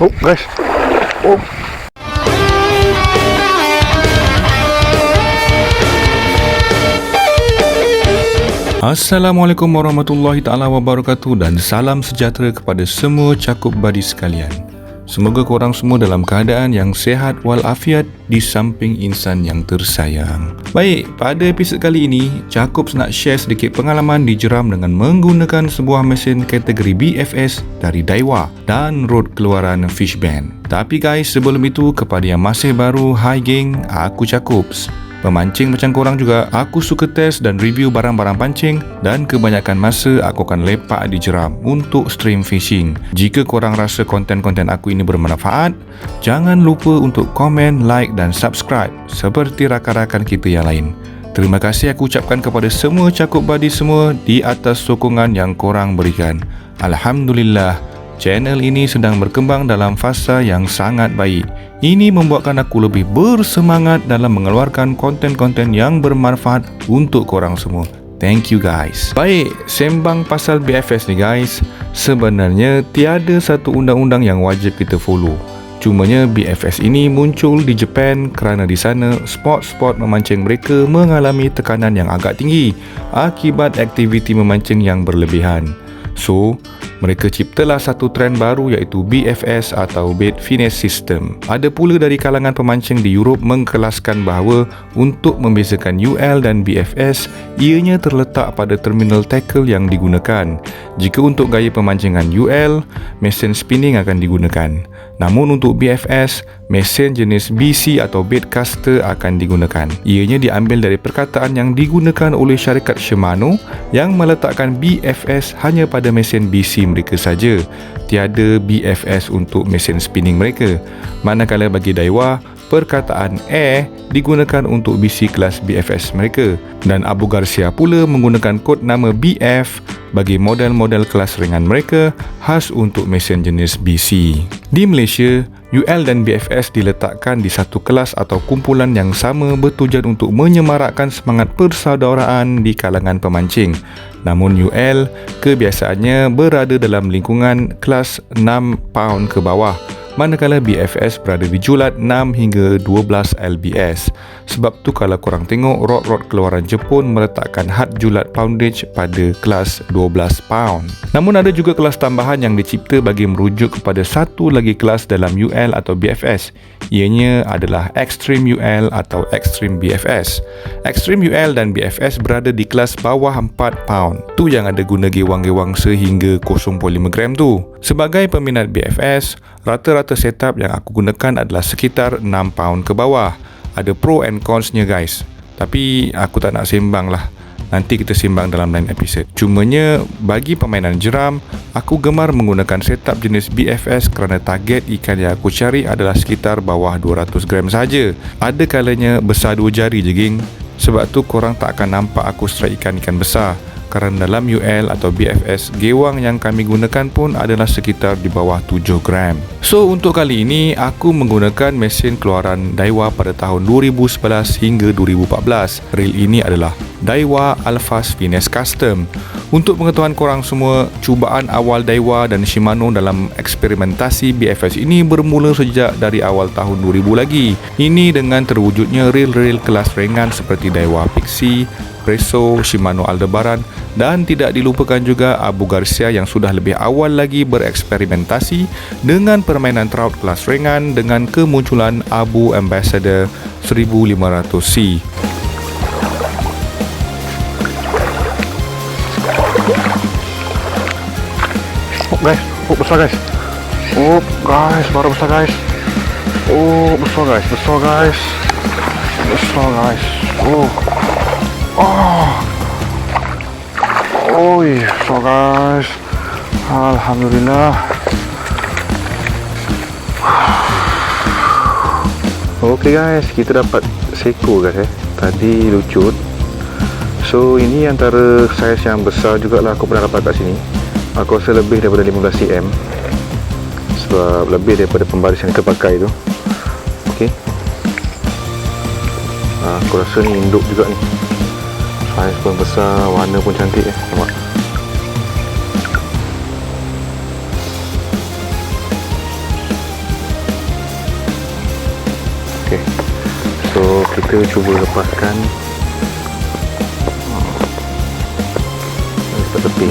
Oh guys. Oh. Assalamualaikum warahmatullahi taala wabarakatuh dan salam sejahtera kepada semua cakup badi sekalian. Semoga korang semua dalam keadaan yang sihat walafiat di samping insan yang tersayang. Baik, pada episod kali ini, Cakup nak share sedikit pengalaman dijeram dengan menggunakan sebuah mesin kategori BFS dari Daiwa dan Rode keluaran Fishband. Tapi guys, sebelum itu, kepada yang masih baru, hi geng, aku Cakups. Memancing macam korang juga, aku suka test dan review barang-barang pancing dan kebanyakan masa aku akan lepak di jeram untuk stream fishing. Jika korang rasa konten-konten aku ini bermanfaat, jangan lupa untuk komen, like dan subscribe seperti rakan-rakan kita yang lain. Terima kasih aku ucapkan kepada semua cakup badi semua di atas sokongan yang korang berikan. Alhamdulillah, channel ini sedang berkembang dalam fasa yang sangat baik. Ini membuatkan aku lebih bersemangat dalam mengeluarkan konten-konten yang bermanfaat untuk korang semua. Thank you guys. Baik, sembang pasal BFS ni guys. Sebenarnya tiada satu undang-undang yang wajib kita follow. Cumanya BFS ini muncul di Japan kerana di sana spot-spot memancing mereka mengalami tekanan yang agak tinggi akibat aktiviti memancing yang berlebihan. So, mereka ciptalah satu trend baru iaitu BFS atau Bait Finesse System. Ada pula dari kalangan pemancing di Europe mengkelaskan bahawa untuk membezakan UL dan BFS, ianya terletak pada terminal tackle yang digunakan. Jika untuk gaya pemancingan UL, mesin spinning akan digunakan. Namun untuk BFS, mesin jenis BC atau bait caster akan digunakan. Ianya diambil dari perkataan yang digunakan oleh syarikat Shimano yang meletakkan BFS hanya pada mesin BC mereka saja. Tiada BFS untuk mesin spinning mereka. Manakala bagi Daiwa, perkataan Air digunakan untuk BC kelas BFS mereka. Dan Abu Garcia pula menggunakan kod nama BF bagi model-model kelas ringan mereka khas untuk mesin jenis BC. Di Malaysia, UL dan BFS diletakkan di satu kelas atau kumpulan yang sama bertujuan untuk menyemarakkan semangat persaudaraan di kalangan pemancing. Namun UL kebiasaannya berada dalam lingkungan kelas 6 pound ke bawah, manakala BFS berada di julat 6 hingga 12 lbs. Sebab tu kalau korang tengok rod-rod keluaran Jepun meletakkan had julat poundage pada kelas 12 pound. Namun ada juga kelas tambahan yang dicipta bagi merujuk kepada satu lagi kelas dalam UL atau BFS. Ianya adalah Extreme UL atau Extreme BFS. Extreme UL dan BFS berada di kelas bawah 4 pound. Tu yang ada guna gewang-gewang sehingga 0.5 gram tu. Sebagai peminat BFS, rata-rata setup yang aku gunakan adalah sekitar 6 pound ke bawah. Ada pro and cons-nya guys. Tapi aku tak nak sembang lah. Nanti kita sembang dalam lain episod. Cumanya bagi permainan jeram, aku gemar menggunakan setup jenis BFS kerana target ikan yang aku cari adalah sekitar bawah 200 gram saja. Ada kalanya besar 2 jari je geng. Sebab tu korang tak akan nampak aku strike ikan-ikan besar. Kerana dalam UL atau BFS, gewang yang kami gunakan pun adalah sekitar di bawah 7 gram. So, untuk kali ini, aku menggunakan mesin keluaran Daiwa pada tahun 2011 hingga 2014. Reel ini adalah Daiwa Alphas Finesse Custom. Untuk pengetahuan korang semua, cubaan awal Daiwa dan Shimano dalam eksperimentasi BFS ini bermula sejak dari awal tahun 2000 lagi. Ini dengan terwujudnya reel-reel kelas ringan seperti Daiwa Pixie, Presso, Shimano Aldebaran dan tidak dilupakan juga Abu Garcia yang sudah lebih awal lagi bereksperimentasi dengan permainan trout kelas ringan dengan kemunculan Abu Ambassador 1500C. Oh guys, oh besar guys. Oh guys, baru besar guys. Oh besar guys, besar guys. Besar guys. Oh. Oh iya, so guys, alhamdulillah. Oke guys, kita dapat seko guys tadi lucut. So ini antara saiz yang besar juga lah aku pernah dapat kat sini. Aku rasa lebih daripada 15 cm, sebab lebih daripada pembaris yang kita pakai tu. Okey, aku rasa ni induk juga ni. Saiz pun besar, warna pun cantik nampak. So kita cuba lepaskan tepi.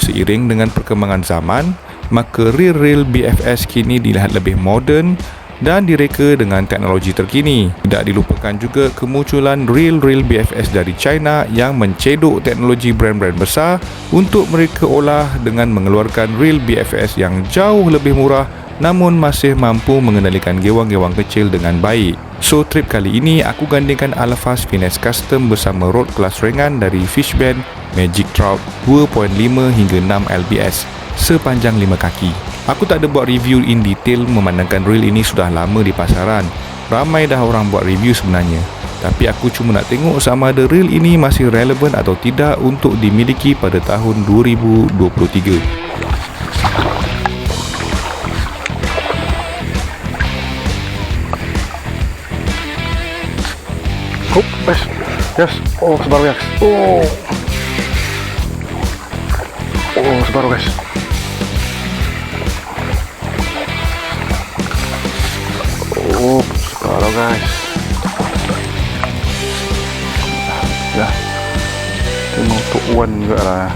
Seiring dengan perkembangan zaman, maka reel-reel BFS kini dilihat lebih moden dan direka dengan teknologi terkini. Tidak dilupakan juga kemunculan reel-reel BFS dari China yang mencedok teknologi brand-brand besar untuk mereka olah dengan mengeluarkan reel BFS yang jauh lebih murah namun masih mampu mengendalikan gewang-gewang kecil dengan baik. So trip kali ini aku gandingkan Alphas Finesse Custom bersama rod kelas ringan dari Fishbend Magic Trout 2.5 hingga 6 lbs sepanjang 5 kaki. Aku tak ada buat review in detail memandangkan reel ini sudah lama di pasaran. Ramai dah orang buat review sebenarnya. Tapi aku cuma nak tengok sama ada reel ini masih relevan atau tidak untuk dimiliki pada tahun 2023. Oh, yes. Oh, sebaru guys. Oh, sebaru guys. Oh, sebaru guys. Ya, ini untuk one juga lah.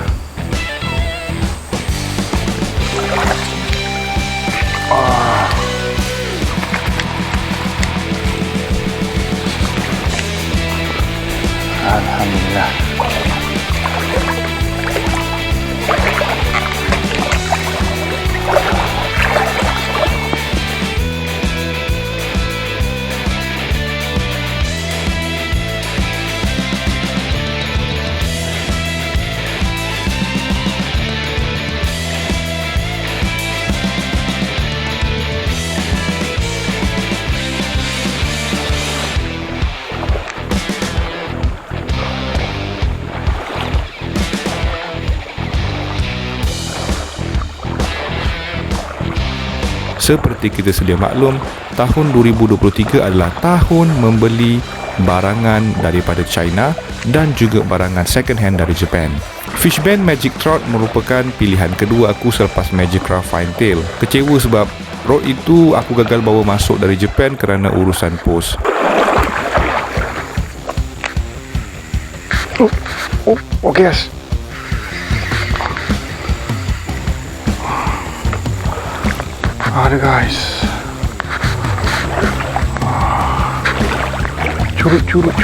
Alhamdulillah. Seperti kita sedia maklum, tahun 2023 adalah tahun membeli barangan daripada China dan juga barangan second hand dari Japan. Fishbend Magic Trout merupakan pilihan kedua aku selepas Magic Craft Fine Tail. Kecewa sebab rod itu aku gagal bawa masuk dari Japan kerana urusan pos. Okay guys. Ada guys. Curut.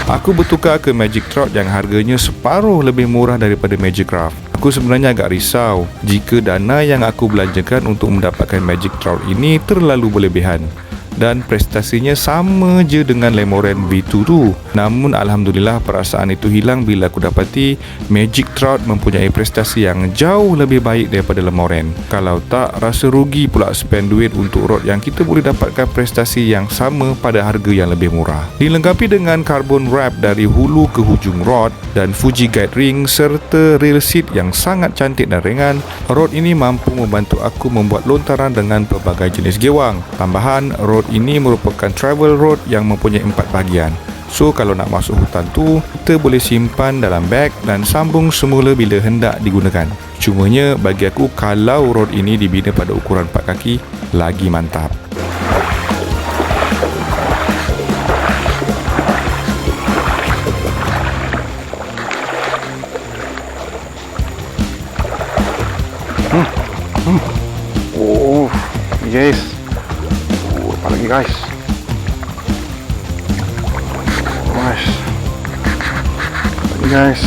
Aku bertukar ke Magic Trout yang harganya separuh lebih murah daripada Magic Craft. Aku sebenarnya agak risau jika dana yang aku belanjakan untuk mendapatkan Magic Trout ini terlalu berlebihan. Dan prestasinya sama je dengan Lemoran V2 tu. Namun Alhamdulillah perasaan itu hilang bila aku dapati Magic Trout mempunyai prestasi yang jauh lebih baik daripada Lemoran. Kalau tak, rasa rugi pula spend duit untuk rod yang kita boleh dapatkan prestasi yang sama pada harga yang lebih murah. Dilengkapi dengan carbon wrap dari hulu ke hujung rod dan Fuji guide ring serta reel seat yang sangat cantik dan ringan, rod ini mampu membantu aku membuat lontaran dengan pelbagai jenis gewang. Tambahan, rod ini merupakan travel rod yang mempunyai 4 bahagian. So kalau nak masuk hutan tu, kita boleh simpan dalam beg dan sambung semula bila hendak digunakan. Cumanya bagi aku, kalau rod ini dibina pada ukuran 4 kaki, lagi mantap. Oh, yes. Apa lagi guys? Guys.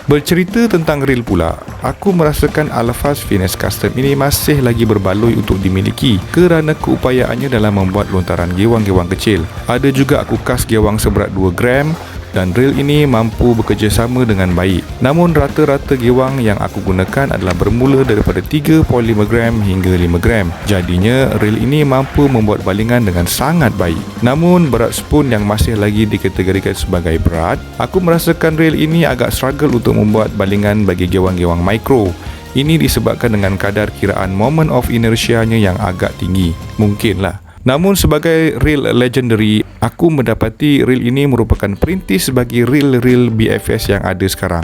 Bercerita tentang reel pula, aku merasakan Alphas Finesse Custom ini masih lagi berbaloi untuk dimiliki kerana keupayaannya dalam membuat lontaran gewang-gewang kecil. Ada juga aku kas gewang seberat 2 gram dan reel ini mampu bekerjasama dengan baik. Namun rata-rata gewang yang aku gunakan adalah bermula daripada 3.5 gram hingga 5 gram. Jadinya reel ini mampu membuat balingan dengan sangat baik. Namun berat spoon yang masih lagi dikategorikan sebagai berat, aku merasakan reel ini agak struggle untuk membuat balingan bagi gewang-gewang mikro. Ini disebabkan dengan kadar kiraan moment of inertia-nya yang agak tinggi. Mungkinlah. Namun sebagai reel legendary, aku mendapati reel ini merupakan perintis bagi reel-reel BFS yang ada sekarang.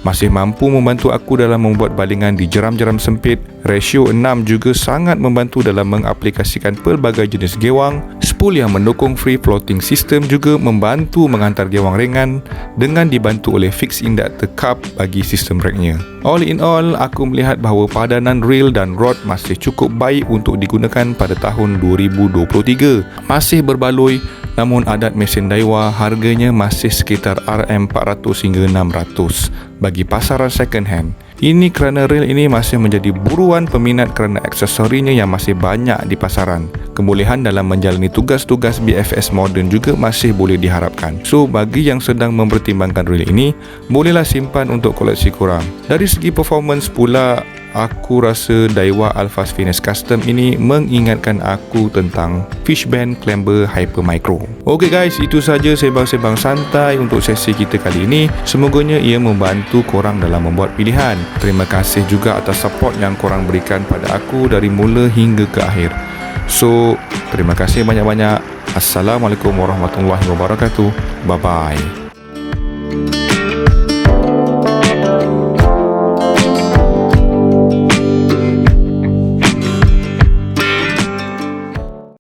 Masih mampu membantu aku dalam membuat balingan di jeram-jeram sempit. Ratio 6 juga sangat membantu dalam mengaplikasikan pelbagai jenis gewang. Spool yang mendukung free floating system juga membantu menghantar gewang ringan dengan dibantu oleh fixed inductor cup bagi sistem racknya. All in all, aku melihat bahawa padanan reel dan rod masih cukup baik untuk digunakan pada tahun 2023. Masih berbaloi, namun adat mesin Daiwa harganya masih sekitar RM400 hingga 600 bagi pasaran second hand. Ini kerana reel ini masih menjadi buruan peminat kerana aksesorinya yang masih banyak di pasaran. Kebolehan dalam menjalani tugas-tugas BFS moden juga masih boleh diharapkan. So, bagi yang sedang mempertimbangkan reel ini, bolehlah simpan untuk koleksi korang. Dari segi performance pula, aku rasa Daiwa Alphas Finesse Custom ini mengingatkan aku tentang Fishband Clamber Hyper Micro. Ok guys, itu saja sembang-sembang santai untuk sesi kita kali ini. Semoganya ia membantu korang dalam membuat pilihan. Terima kasih juga atas support yang korang berikan pada aku dari mula hingga ke akhir. So, terima kasih banyak-banyak. Assalamualaikum warahmatullahi wabarakatuh. Bye-bye.